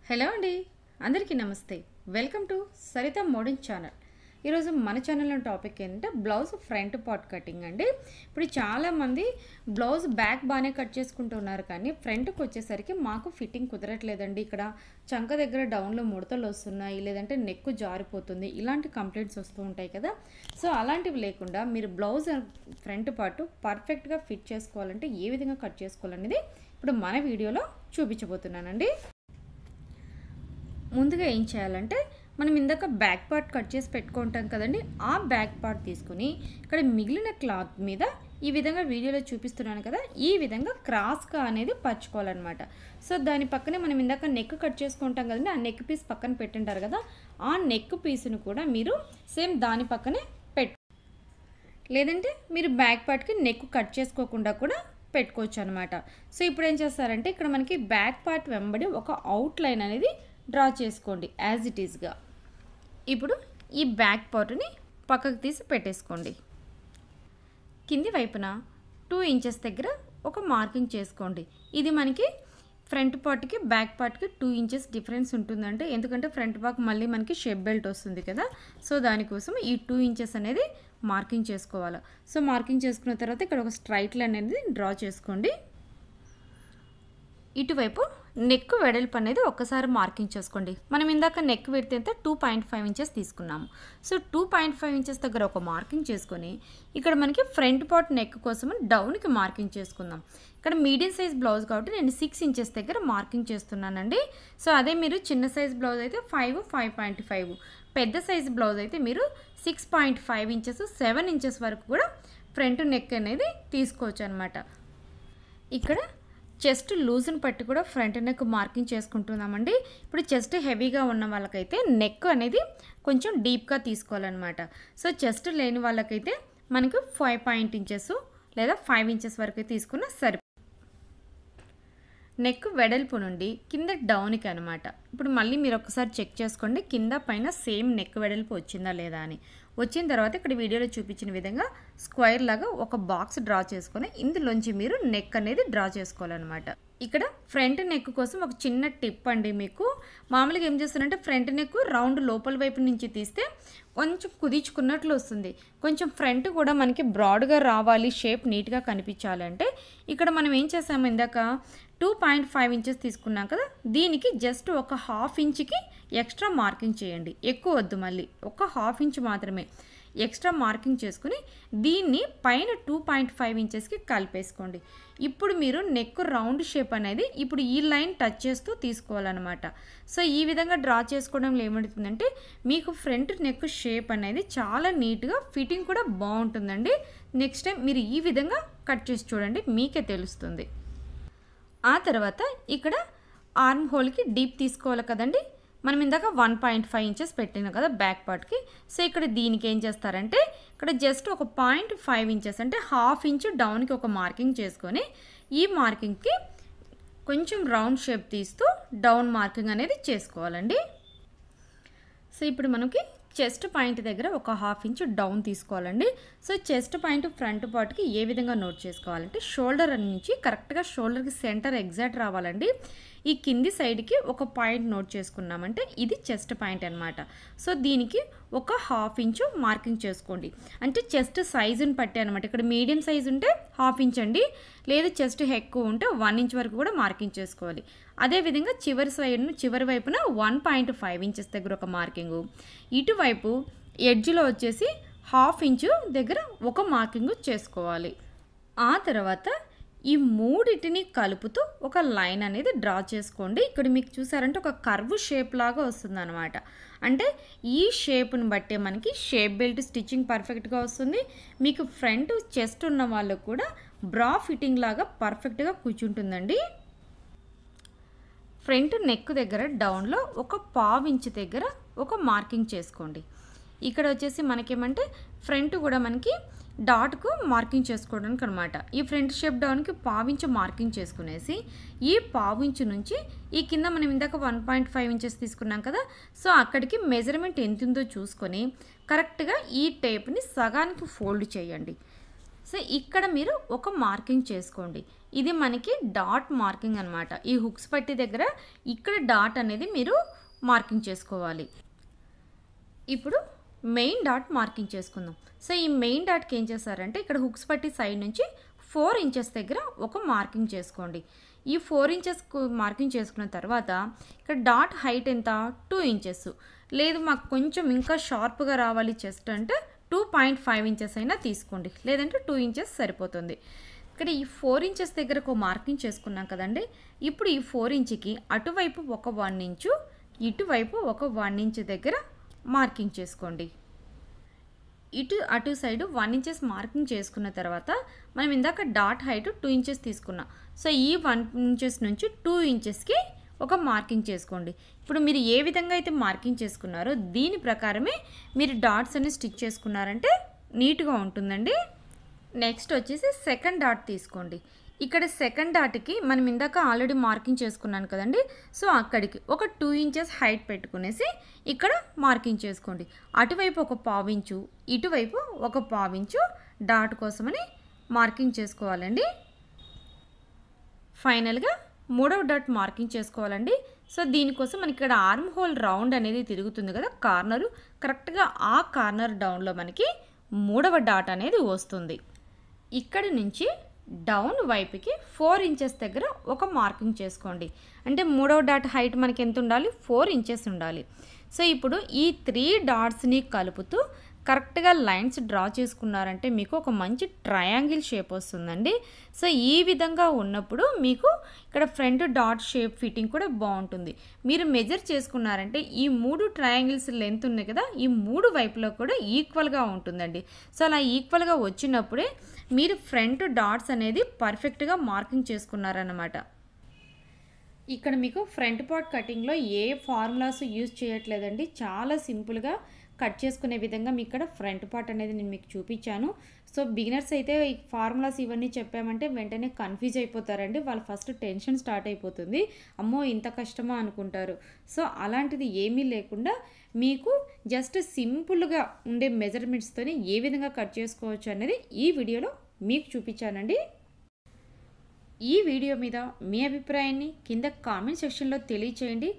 Hello అండి, అందరికీ నమస్తే. Welcome to Saritha modern channel. ఈరోజు మన ఛానల్లో టాపిక్ ఏంటంటే బ్లౌజ్ ఫ్రంట్ పార్ట్ కటింగ్ అండి. ఇప్పుడు చాలామంది బ్లౌజ్ బ్యాక్ బాగానే కట్ చేసుకుంటున్నారు, కానీ ఫ్రంట్కి వచ్చేసరికి మాకు ఫిట్టింగ్ కుదరట్లేదండి. ఇక్కడ చంక దగ్గర డౌన్లో ముడతలు వస్తున్నాయి, లేదంటే నెక్ జారిపోతుంది, ఇలాంటి కంప్లైంట్స్ వస్తూ ఉంటాయి కదా. సో అలాంటివి లేకుండా మీరు బ్లౌజ్ ఫ్రంట్ పార్ట్ పర్ఫెక్ట్గా ఫిట్ చేసుకోవాలంటే ఏ విధంగా కట్ చేసుకోవాలనేది ఇప్పుడు మన వీడియోలో చూపించబోతున్నానండి. ముందుగా ఏం చేయాలంటే, మనం ఇందాక బ్యాక్ పార్ట్ కట్ చేసి పెట్టుకుంటాం కదండి, ఆ బ్యాక్ పార్ట్ తీసుకుని ఇక్కడ మిగిలిన క్లాత్ మీద ఈ విధంగా వీడియోలో చూపిస్తున్నాను కదా, ఈ విధంగా క్రాస్గా అనేది పరుచుకోవాలన్నమాట. సో దాని పక్కనే మనం ఇందాక నెక్ కట్ చేసుకుంటాం కదండి, ఆ నెక్ పీస్ పక్కన పెట్టింటారు కదా, ఆ నెక్ పీస్ను కూడా మీరు సేమ్ దాని పక్కనే లేదంటే మీరు బ్యాక్ పార్ట్కి నెక్ కట్ చేసుకోకుండా కూడా పెట్టుకోవచ్చు అనమాట. సో ఇప్పుడు ఏం చేస్తారంటే, ఇక్కడ మనకి బ్యాక్ పార్ట్ వెంబడి ఒక అవుట్లైన్ అనేది డ్రా చేసుకోండి యాజ్ ఇట్ ఈస్గా. ఇప్పుడు ఈ బ్యాక్ పార్ట్ని పక్కకు తీసి పెట్టేసుకోండి. కింది వైపున 2 ఇంచెస్ దగ్గర ఒక మార్కింగ్ చేసుకోండి. ఇది మనకి ఫ్రంట్ పార్ట్కి బ్యాక్ పార్ట్కి 2 ఇంచెస్ డిఫరెన్స్ ఉంటుందంటే, ఎందుకంటే ఫ్రంట్ పార్ట్ మళ్ళీ మనకి షేప్ బెల్ట్ వస్తుంది కదా, సో దానికోసం ఈ 2 ఇంచెస్ అనేది మార్కింగ్ చేసుకోవాలి. సో మార్కింగ్ చేసుకున్న తర్వాత ఇక్కడ ఒక స్ట్రైట్ లైన్ అనేది డ్రా చేసుకోండి. ఇటువైపు నెక్ వెడల్పు అనేది ఒక్కసారి మార్కింగ్ చేసుకోండి. మనం ఇందాక నెక్ విడ్త్ ఎంత 2.5 ఇంచెస్ తీసుకున్నాము. సో 2.5 ఇంచెస్ దగ్గర ఒక మార్కింగ్ చేసుకొని ఇక్కడ మనకి ఫ్రంట్ పార్ట్ నెక్ కోసం డౌన్కి మార్కింగ్ చేసుకుందాం. ఇక్కడ మీడియం సైజ్ బ్లౌజ్ కాబట్టి నేను 6 ఇంచెస్ దగ్గర మార్కింగ్ చేస్తున్నానండి. సో అదే మీరు చిన్న సైజ్ బ్లౌజ్ అయితే 5.5, పెద్ద సైజ్ బ్లౌజ్ అయితే మీరు 6.5 ఇంచెస్ 7 ఇంచెస్ వరకు కూడా ఫ్రంట్ నెక్ అనేది తీసుకోవచ్చు అనమాట. ఇక్కడ చెస్ట్ లూజ్ని పట్టి కూడా ఫ్రంట్ నెక్ మార్కింగ్ చేసుకుంటున్నామండి. ఇప్పుడు చెస్ట్ హెవీగా ఉన్న వాళ్ళకైతే నెక్ అనేది కొంచెం డీప్గా తీసుకోవాలన్నమాట. సో చెస్ట్ లేని వాళ్ళకైతే మనకు 5 ఇంచెస్ లేదా 5 ఇంచెస్ వరకు తీసుకున్న సరి. నెక్ వెడల్పు నుండి కింద డౌన్కి అనమాట. ఇప్పుడు మళ్ళీ మీరు ఒకసారి చెక్ చేసుకోండి, కింద పైన సేమ్ నెక్ వెడల్పు వచ్చిందా లేదా అని. వచ్చిన తర్వాత ఇక్కడ వీడియోలో చూపించిన విధంగా స్క్వేర్ లాగా ఒక బాక్స్ డ్రా చేసుకొని ఇందులోంచి మీరు నెక్ అనేది డ్రా చేసుకోవాలన్నమాట. ఇక్కడ ఫ్రంట్ నెక్ కోసం ఒక చిన్న టిప్ అండి. మీకు మామూలుగా ఏం చేస్తారంటే, ఫ్రంట్ నెక్ రౌండ్ లోపల వైపు నుంచి తీస్తే కొంచెం కుదించుకున్నట్లు వస్తుంది. కొంచెం ఫ్రంట్ కూడా మనకి బ్రాడ్గా రావాలి, షేప్ నీట్గా కనిపించాలంటే ఇక్కడ మనం ఏం చేసాము, ఇందాక 2.5 ఇంచెస్ తీసుకున్నాం కదా, దీనికి జస్ట్ ఒక 1/2 ఇంచ్కి ఎక్స్ట్రా మార్కింగ్ చేయండి. ఎక్కువ వద్దు, మళ్ళీ ఒక 1/2 ఇంచ్ మాత్రమే ఎక్స్ట్రా మార్కింగ్ చేసుకుని దీన్ని పైన 2.5 ఇంచెస్కి కలిపేసుకోండి. ఇప్పుడు మీరు నెక్ రౌండ్ షేప్ అనేది ఇప్పుడు ఈ లైన్ టచ్ చేస్తూ తీసుకోవాలన్నమాట. సో ఈ విధంగా డ్రా చేసుకోవడంలో ఏమవుతుందంటే, మీకు ఫ్రంట్ నెక్ షేప్ అనేది చాలా నీట్గా ఫిట్టింగ్ కూడా బాగుంటుందండి. నెక్స్ట్ టైం మీరు ఈ విధంగా కట్ చేసి చూడండి, మీకే తెలుస్తుంది. ఆ తర్వాత ఇక్కడ ఆర్మ్ హోల్కి డీప్ తీసుకోవాలి కదండి, మనం ఇందాక 1.5 ఇంచెస్ పెట్టినాం కదా బ్యాక్ పార్ట్కి. సో ఇక్కడ దీనికి ఏం చేస్తారంటే, ఇక్కడ జస్ట్ ఒక 0.5 ఇంచెస్ అంటే 1/2 ఇంచ్ డౌన్కి ఒక మార్కింగ్ చేసుకొని ఈ మార్కింగ్కి కొంచెం రౌండ్ షేప్ తీస్తూ డౌన్ మార్కింగ్ అనేది చేసుకోవాలండి. సో ఇప్పుడు మనకి చెస్ట్ పాయింట్ దగ్గర ఒక 1/2 ఇంచ్ డౌన్ తీసుకోవాలండి. సో చెస్ట్ పాయింట్ ఫ్రంట్ పార్ట్కి ఏ విధంగా నోట్ చేసుకోవాలంటే, షోల్డర్ నుంచి కరెక్ట్గా షోల్డర్కి సెంటర్ ఎగ్జాక్ట్ రావాలండి. ఈ కింది సైడ్కి ఒక పాయింట్ నోట్ చేసుకున్నామంటే ఇది చెస్ట్ పాయింట్ అనమాట. సో దీనికి ఒక 1/2 ఇంచు మార్కింగ్ చేసుకోండి. అంటే చెస్ట్ సైజుని పట్టి అనమాట. ఇక్కడ మీడియం సైజు ఉంటే 1/2 ఇంచ్ అండి, లేదు చెస్ట్ ఎక్కువ ఉంటే 1 ఇంచ్ వరకు కూడా మార్కింగ్ చేసుకోవాలి. అదేవిధంగా చివరి వైపున 1.5 ఇంచెస్ దగ్గర ఒక మార్కింగు, ఇటువైపు ఎడ్జ్లో వచ్చేసి 1/2 ఇంచు దగ్గర ఒక మార్కింగ్ చేసుకోవాలి. ఆ తర్వాత ఈ మూడిటిని కలుపుతూ ఒక లైన్ అనేది డ్రా చేసుకోండి. ఇక్కడ మీకు చూసారంటే ఒక కర్వ్ షేప్ లాగా వస్తుంది అనమాట. అంటే ఈ షేప్ని బట్టే మనకి షేప్ బెల్ట్ స్టిచ్చింగ్ పర్ఫెక్ట్గా వస్తుంది. మీకు ఫ్రంట్ చెస్ట్ ఉన్న వాళ్ళకు కూడా బ్రా ఫిట్టింగ్ లాగా పర్ఫెక్ట్గా కూర్చుంటుందండి. ఫ్రంట్ నెక్ దగ్గర డౌన్లో ఒక 1/2 ఇంచ్ దగ్గర ఒక మార్కింగ్ చేసుకోండి. ఇక్కడ వచ్చేసి మనకేమంటే ఫ్రంట్ కూడా మనకి డాట్కు మార్కింగ్ చేసుకోవడానికి అనమాట. ఈ ఫ్రంట్ షేప్ డౌన్కి 1/2 ఇంచ్ మార్కింగ్ చేసుకునేసి ఈ 1/2 ఇంచ్ నుంచి ఈ కింద మనం ఇందాక 1.5 ఇంచెస్ తీసుకున్నాం కదా, సో అక్కడికి మెజర్మెంట్ ఎంత ఉందో చూసుకొని కరెక్ట్గా ఈ టేప్ని సగానికి ఫోల్డ్ చేయండి. సో ఇక్కడ మీరు ఒక మార్కింగ్ చేసుకోండి. ఇది మనకి డాట్ మార్కింగ్ అనమాట. ఈ హుక్స్ పట్టి దగ్గర ఇక్కడ డాట్ అనేది మీరు మార్కింగ్ చేసుకోవాలి. ఇప్పుడు మెయిన్ డాట్ మార్కింగ్ చేసుకుందాం. సో ఈ మెయిన్ డాట్కి ఏం చేస్తారంటే ఇక్కడ హుక్స్ పట్టి సైడ్ నుంచి 4 ఇంచెస్ దగ్గర ఒక మార్కింగ్ చేసుకోండి. ఈ 4 ఇంచెస్ మార్కింగ్ చేసుకున్న తర్వాత ఇక్కడ డాట్ హైట్ ఎంత 2 ఇంచెస్. లేదు మాకు కొంచెం ఇంకా షార్ప్గా రావాలి చెస్ట్ అంటే 2.5 ఇంచెస్ అయినా తీసుకోండి, లేదంటే 2 ఇంచెస్ సరిపోతుంది. ఇక్కడ ఈ 4 ఇంచెస్ దగ్గర ఒక మార్కింగ్ చేసుకున్నాం కదండి. ఇప్పుడు ఈ 4 ఇంచుకి అటువైపు ఒక 1 ఇంచు, ఇటువైపు ఒక 1 ఇంచ్ దగ్గర మార్కింగ్ చేసుకోండి. అటు సైడ్ 1 ఇంచెస్ మార్కింగ్ చేసుకున్న తర్వాత మనం ఇందాక డాట్ హైట్ 2 ఇంచెస్ తీసుకున్నాం. సో ఈ 1 ఇంచెస్ నుంచి 2 ఇంచెస్కి ఒక మార్కింగ్ చేసుకోండి. ఇప్పుడు మీరు ఏ విధంగా అయితే మార్కింగ్ చేసుకున్నారో దీని ప్రకారమే మీరు డాట్స్ అన్ని స్టిచ్ చేసుకున్నారంటే నీట్గా ఉంటుందండి. నెక్స్ట్ వచ్చేసి సెకండ్ డాట్ తీసుకోండి. ఇక్కడ సెకండ్ డాట్కి మనం ఇందాక ఆల్రెడీ మార్కింగ్ చేసుకున్నాను కదండి. సో అక్కడికి ఒక 2 ఇంచెస్ హైట్ పెట్టుకునేసి ఇక్కడ మార్కింగ్ చేసుకోండి. అటువైపు ఒక 1/4 ఇంచు, ఇటువైపు ఒక 1/4 ఇంచు డాట్ కోసమని మార్కింగ్ చేసుకోవాలండి. ఫైనల్గా 3వ డాట్ మార్కింగ్ చేసుకోవాలండి. సో దీనికోసం మనకి ఇక్కడ ఆర్మ్ హోల్ రౌండ్ అనేది తిరుగుతుంది కదా కార్నరు, కరెక్ట్గా ఆ కార్నర్ డౌన్లో మనకి 3వ డాట్ అనేది వస్తుంది. ఇక్కడి నుంచి డౌన్ వైపుకి 4 ఇంచెస్ దగ్గర ఒక మార్కింగ్ చేసుకోండి. అంటే 3వ డాట్ హైట్ మనకి ఎంత ఉండాలి, 4 ఇంచెస్ ఉండాలి. సో ఇప్పుడు ఈ 3 డాట్స్ని కలుపుతూ కరెక్ట్గా లైన్స్ డ్రా చేసుకున్నారంటే మీకు ఒక మంచి ట్రయాంగిల్ షేప్ వస్తుందండి. సో ఈ విధంగా ఉన్నప్పుడు మీకు ఇక్కడ ఫ్రంట్ డాట్ షేప్ ఫిట్టింగ్ కూడా బాగుంటుంది. మీరు మెజర్ చేసుకున్నారంటే ఈ 3 ట్రయాంగిల్స్ లెంత్ ఉన్నాయి కదా, ఈ 3 వైపులో కూడా ఈక్వల్గా ఉంటుందండి. సో అలా ఈక్వల్గా వచ్చినప్పుడే మీరు ఫ్రంట్ డాట్స్ అనేది పర్ఫెక్ట్గా మార్కింగ్ చేసుకున్నారన్నమాట. ఇక్కడ మీకు ఫ్రంట్ పార్ట్ కటింగ్లో ఏ ఫార్ములాస్ యూజ్ చేయట్లేదండి. చాలా సింపుల్గా కట్ చేసుకునే విధంగా మీకు ఇక్కడ ఫ్రంట్ పార్ట్ అనేది నేను మీకు చూపించాను. సో బిగినర్స్ అయితే ఈ ఫార్ములాస్ ఇవన్నీ చెప్పామంటే వెంటనే కన్ఫ్యూజ్ అయిపోతారండి. వాళ్ళు ఫస్ట్ టెన్షన్ స్టార్ట్ అయిపోతుంది, అమ్మో ఇంత కష్టమా అనుకుంటారు. సో అలాంటిది ఏమీ లేకుండా మీకు జస్ట్ సింపుల్గా ఉండే మెజర్మెంట్స్తోనే ఏ విధంగా కట్ చేసుకోవచ్చు అనేది ఈ వీడియోలో మీకు చూపించానండి. ఈ వీడియో మీద మీ అభిప్రాయాన్ని కింద కామెంట్ సెక్షన్లో తెలియచేయండి.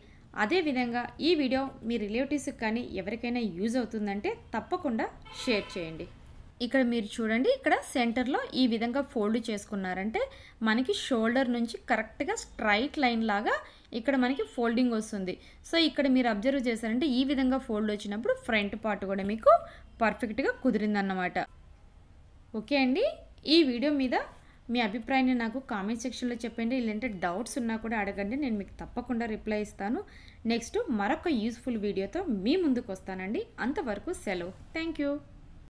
అదేవిధంగా ఈ వీడియో మీ రిలేటివ్స్కి కానీ ఎవరికైనా యూజ్ అవుతుందంటే తప్పకుండా షేర్ చేయండి. ఇక్కడ మీరు చూడండి, ఇక్కడ సెంటర్లో ఈ విధంగా ఫోల్డ్ చేసుకున్నారంటే మనకి షోల్డర్ నుంచి కరెక్ట్గా స్ట్రైట్ లైన్ లాగా ఇక్కడ మనకి ఫోల్డింగ్ వస్తుంది. సో ఇక్కడ మీరు అబ్జర్వ్ చేశారంటే ఈ విధంగా ఫోల్డ్ వచ్చినప్పుడు ఫ్రంట్ పార్ట్ కూడా మీకు పర్ఫెక్ట్గా కుదిరిందన్నమాట. ఓకే అండి, ఈ వీడియో మీద మీ అభిప్రాయాన్ని నాకు కామెంట్ సెక్షన్లో చెప్పండి. ఇలాంటి డౌట్స్ ఉన్నా కూడా అడగండి, నేను మీకు తప్పకుండా రిప్లై ఇస్తాను. నెక్స్ట్ మరొక యూస్ఫుల్ వీడియోతో మీ ముందుకు వస్తానండి. అంతవరకు సెలవు. Thank you.